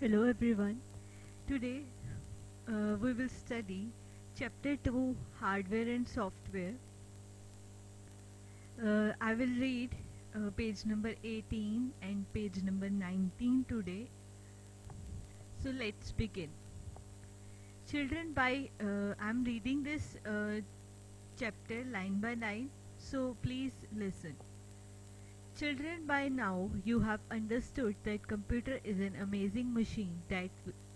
Hello everyone. Today we will study chapter 2 hardware and software. I will read page number 18 and page number 19 today. So let's begin. Children, I'm reading this chapter line by line, so please listen. Children, by now you have understood that computer is an amazing machine that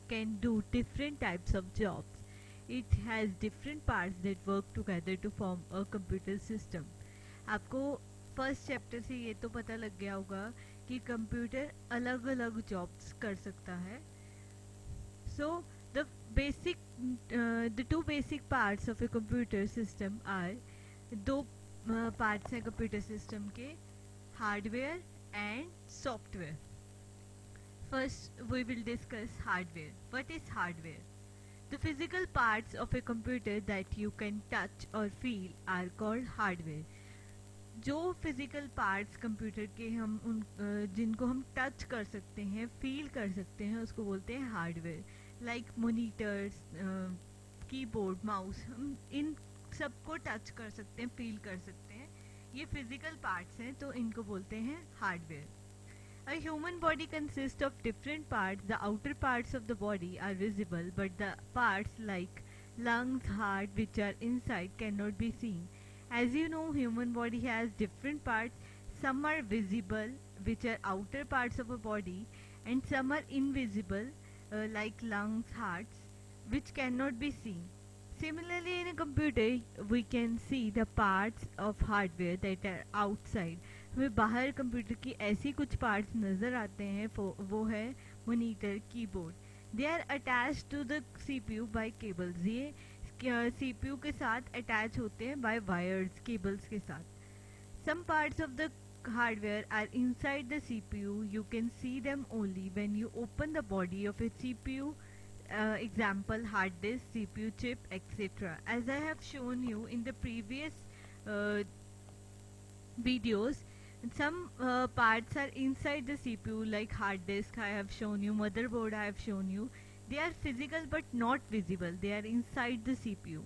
can do different types of jobs. It has different parts that work together to form a computer system. आपको first chapter से ये तो पता लग गया होगा कि computer अलग अलग जॉब्स कर सकता है. So the basic the two basic parts of a computer system are दो पार्ट्स हैं कंप्यूटर सिस्टम के, hardware and software. First, we will discuss hardware. What is hardware? The physical parts of a computer that you can touch or feel are called hardware. जो physical parts computer के हम उन जिनको हम touch कर सकते हैं, फील कर सकते हैं, उसको बोलते हैं hardware. Like monitors, keyboard, mouse, हम इन सबको टच कर सकते हैं, फील कर सकते हैं. ये फिजिकल पार्ट्स हैं, तो इनको बोलते हैं hardware. A human body consists of different parts. The outer parts of the body are visible, but the parts like lungs, heart, which are inside, cannot be seen. As you know, human body has different parts. Some are visible, which are outer parts of a body, and some are invisible, like lungs, hearts, which cannot be seen. Similarly, in a computer, we can see the parts of hardware that are outside. हमें बाहर computer की ऐसी कुछ parts नज़र आते हैं, वो है monitor, keyboard. They are attach to the CPU by cables. ये सीपीयू के साथ अटैच होते हैं बाय वायर्स, केबल्स के साथ. Some parts of the hardware are inside the CPU. You can see them only when you open the body of a CPU. Example, hard disk, CPU chip, etc. As I have shown you in the previous videos, some parts are inside the CPU, like hard disk I have shown you, motherboard I have shown you. They are physical but not visible. They are inside the CPU.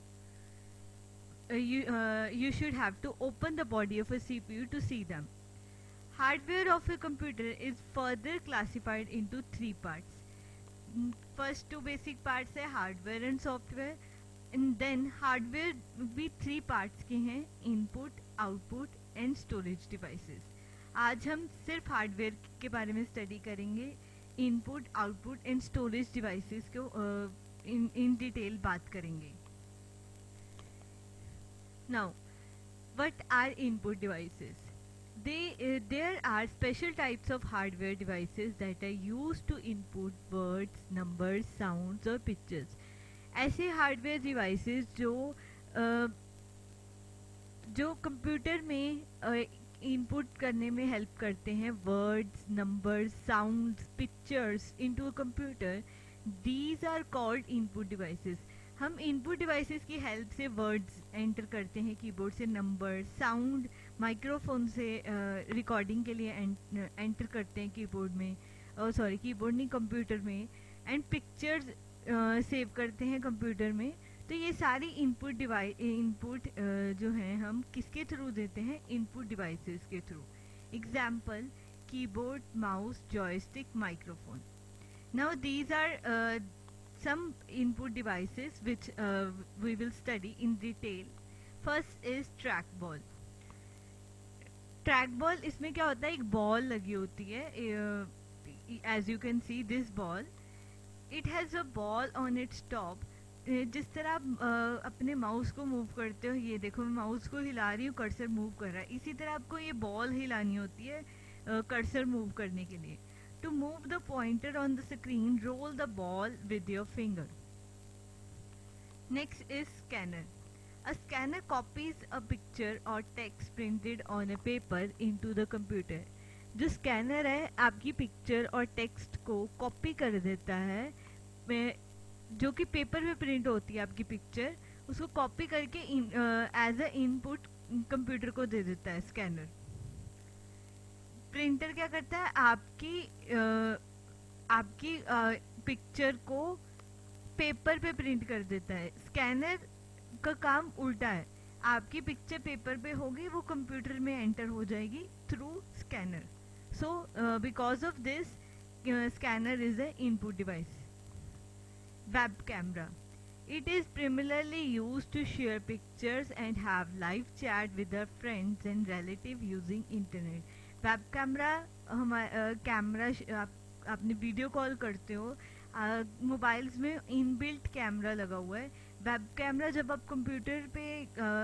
You should have to open the body of a CPU to see them. Hardware of a computer is further classified into three parts. First two basic parts है hardware and software, and then hardware भी three parts के हैं, input, output and storage devices. आज हम सिर्फ hardware के बारे में स्टडी करेंगे. Input, output and storage devices को इन डिटेल बात करेंगे. Now, what are input devices? There are special types of hardware devices that are used to input words, numbers, sounds or pictures. ऐसे hardware devices जो computer में input करने में help करते हैं, words, numbers, sounds, pictures into a computer, these are called input devices. हम input devices की help से वर्ड्स एंटर करते हैं कीबोर्ड से, नंबर, साउंड माइक्रोफोन से रिकॉर्डिंग के लिए एंटर करते हैं कीबोर्ड में, सॉरी कीबोर्ड नहीं, कंप्यूटर में, एंड पिक्चर्स सेव करते हैं कंप्यूटर में. तो ये सारी इनपुट जो हैं हम किसके थ्रू देते हैं? इनपुट डिवाइसेस के through. Example, keyboard, mouse, joystick, microphone. Now these are some input devices which we will study in detail. First is trackball. Trackball, इसमें क्या होता है, एक बॉल लगी होती है. As you can see this ball, it has a ball on its top. जिस तरह आप अपने माउस को मूव करते हो, ये देखो मैं माउस को हिला रही हूँ, कर्सर मूव कर रहा है, इसी तरह आपको ये बॉल हिलानी होती है कर्सर मूव करने के लिए. To move the pointer on the screen, roll the ball with your finger. Next is scanner. A scanner copies a picture or text printed on a paper into the computer. जो scanner है आपकी picture और text को copy कर देता है, जो कि पेपर में प्रिंट होती है आपकी पिक्चर, उसको कॉपी करके एज अ इनपुट कंप्यूटर को दे देता है स्कैनर. प्रिंटर क्या करता है, आपकी पिक्चर को पेपर पे प्रिंट कर देता है। स्कैनर का काम उल्टा है, आपकी पिक्चर पेपर पे होगी, वो कंप्यूटर में एंटर हो जाएगी through scanner. So because of this scanner is a input device. Web camera. It is primarily used to share pictures and have live chat with our friends and relatives using internet. Web camera हमारा camera आपने video call करते हो, mobiles में inbuilt camera लगा हुआ है। Web camera जब आप कंप्यूटर पे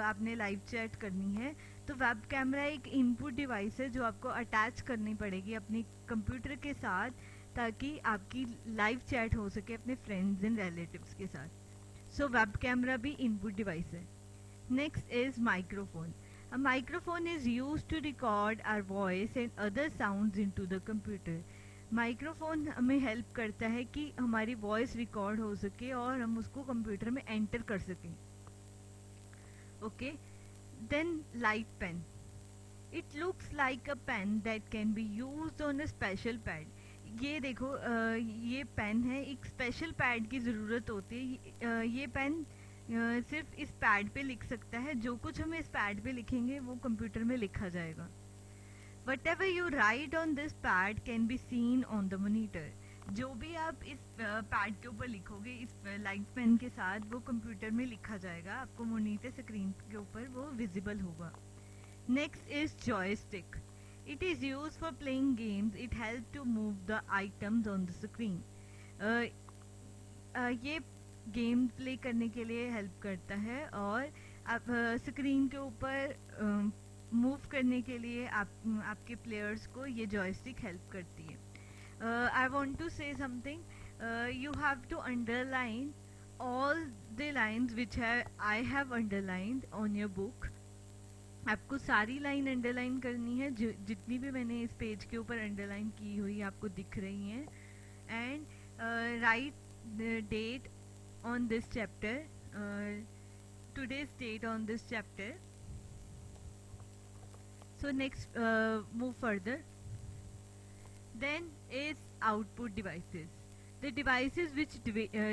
आपने लाइव चैट करनी है तो वेब कैमरा एक इनपुट डिवाइस है जो आपको अटैच करनी पड़ेगी अपने कंप्यूटर के साथ, ताकि आपकी लाइव चैट हो सके अपने फ्रेंड्स एंड रिलेटिव्स के साथ। सो वेब कैमरा भी इनपुट डिवाइस है। Next is microphone. A microphone is used to record our voice and other sounds into the computer. Microphone हमें हेल्प करता है कि हमारी वॉइस रिकॉर्ड हो सके और हम उसको कंप्यूटर में एंटर कर सकें। Okay, then light pen. It looks like a pen that can be used on a special pad. ये देखो ये पेन है, एक स्पेशल पैड की ज़रूरत होती है। ये पेन सिर्फ इस पैड पे लिख सकता है, जो कुछ हम इस पैड पे लिखेंगे वो कंप्यूटर में लिखा जाएगा। Whatever you write on this pad can be seen on the monitor. जो भी आप इस पैड के ऊपर लिखोगे इस लाइट पेन के साथ, वो कंप्यूटर में लिखा जाएगा, आपको मॉनिटर स्क्रीन के ऊपर वो विजिबल होगा। Next is joystick. It is used for playing games. It helps to move the items on the screen. ये गेम प्ले करने के लिए हेल्प करता है और आप स्क्रीन के ऊपर मूव करने के लिए आपके प्लेयर्स को ये जॉयस्टिक हेल्प करती है। I want to say something, you have to underline all the lines which I have underlined on your book. आपको सारी लाइन अंडरलाइन करनी है, जितनी भी मैंने इस पेज के ऊपर अंडरलाइन की हुई आपको दिख रही हैं। And write date on this chapter, today's date on this chapter. So next move further. Then is output devices. The devices which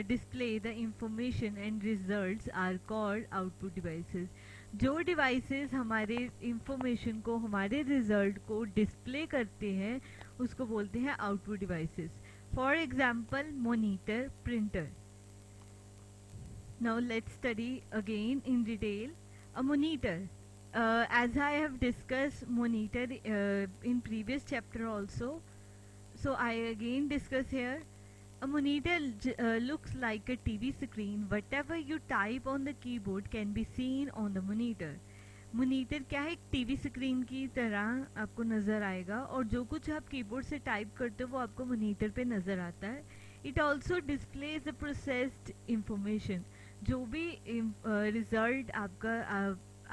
display the information and results are called output devices. जो devices हमारे information को, हमारे result को display करते हैं उसको बोलते हैं output devices. For example monitor, printer. Now let's study again in detail a monitor. as I have discussed monitor in previous chapter also, so I again discuss here. A monitor looks like a TV screen. Whatever you type on the keyboard can be seen on the monitor. Monitor क्या है, एक TV screen की तरह आपको नज़र आएगा और जो कुछ आप कीबोर्ड से टाइप करते हो वो आपको मॉनिटर पे नज़र आता है। It also displays the processed information. जो भी रिजल्ट आपका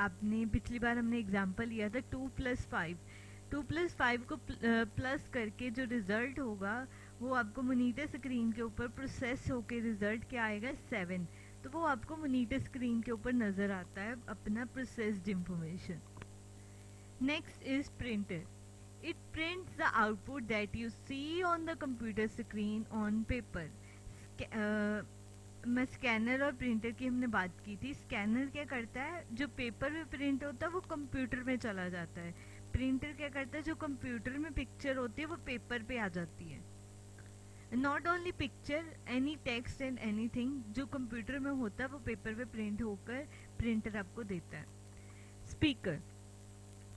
आपने पिछली बार हमने एग्जांपल लिया था 2+5, 2+5 को प्लस करके जो रिजल्ट होगा वो आपको मॉनिटर स्क्रीन के ऊपर प्रोसेस होके रिजल्ट क्या आएगा 7, तो वो आपको मॉनिटर स्क्रीन के ऊपर नज़र आता है अपना processed information. Next is printer. It prints the output that you see on the computer screen on paper. मैं स्कैनर और प्रिंटर की हमने बात की थी। स्कैनर क्या करता है, जो पेपर में प्रिंट होता है वो कंप्यूटर में चला जाता है। प्रिंटर क्या करता है, जो कंप्यूटर में पिक्चर होती है वो पेपर पे आ जाती है। Not only picture, any text and anything जो कंप्यूटर में होता है वो पेपर पे प्रिंट होकर प्रिंटर आपको देता है। Speaker.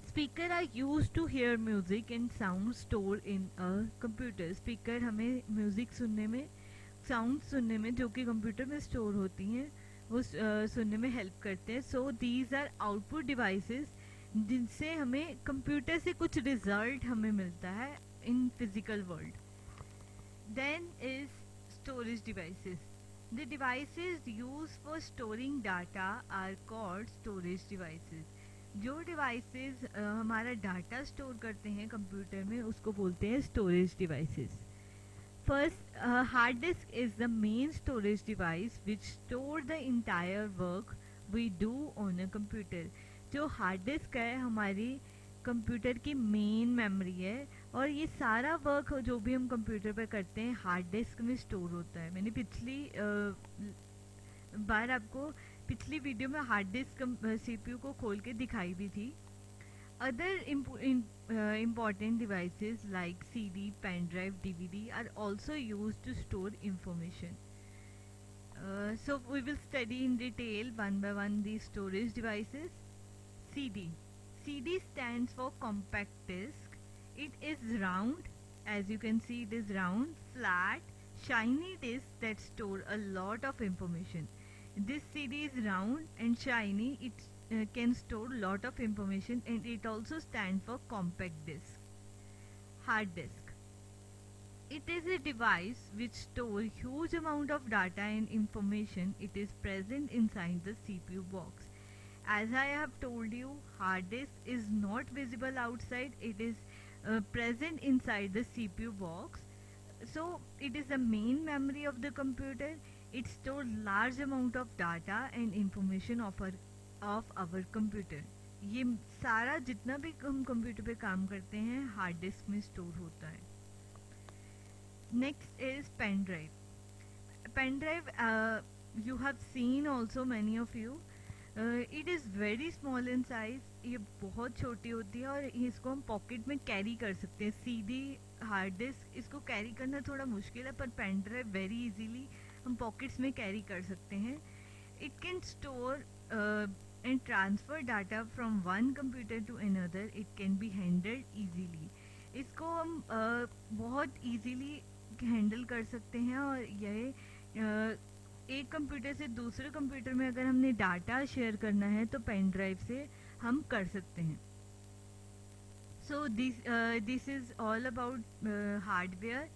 Speaker are used to hear music and sound store in a computer. Speaker हमें म्यूजिक सुनने में, साउंड सुनने में जो कि कंप्यूटर में स्टोर होती हैं वो सुनने में हेल्प करते हैं। So these are output devices जिनसे हमें कंप्यूटर से कुछ रिजल्ट हमें मिलता है in physical world. Then is storage devices. The devices used for storing data are called storage devices. जो devices हमारा डाटा स्टोर करते हैं कंप्यूटर में उसको बोलते हैं storage devices. First, hard disk is the main storage device which store the entire work we do on a computer. जो hard disk है हमारी कंप्यूटर की मेन मेमोरी है और ये सारा वर्क जो भी हम कंप्यूटर पे करते हैं हार्ड डिस्क में स्टोर होता है। मैंने पिछली बार आपको पिछली वीडियो में हार्ड डिस्क सीपीयू को खोल के दिखाई भी थी। Other important devices like CD, pen drive, DVD are also used to store information. So we will study in detail one by one these storage devices. CD. CD stands for compact disc. It is round, as you can see it is round, flat, shiny disc that store a lot of information. This CD is round and shiny. It can store lot of information, and it also stands for compact disc. Hard disk. It is a device which stores huge amount of data and information. It is present inside the CPU box. As I have told you, hard disk is not visible outside. It is present inside the CPU box. So it is the main memory of the computer. It stores large amount of data and information of our computer. ये सारा जितना भी हम computer पे काम करते हैं hard disk में स्टोर होता है। Next is pen drive. Pen drive you have seen also many of you. It is very small in size. ये बहुत छोटी होती है और इसको हम पॉकेट में कैरी कर सकते हैं। सीधी हार्ड डिस्क इसको कैरी करना थोड़ा मुश्किल है, पर पेन ड्राइव वेरी इजीली हम पॉकेट्स में कैरी कर सकते हैं। It can store and transfer data from one computer to another. It can be handled easily. इसको हम बहुत easily हैंडल कर सकते हैं और यह एक कंप्यूटर से दूसरे कंप्यूटर में अगर हमने डाटा शेयर करना है तो पेन ड्राइव से हम कर सकते हैं। So this is all about hardware.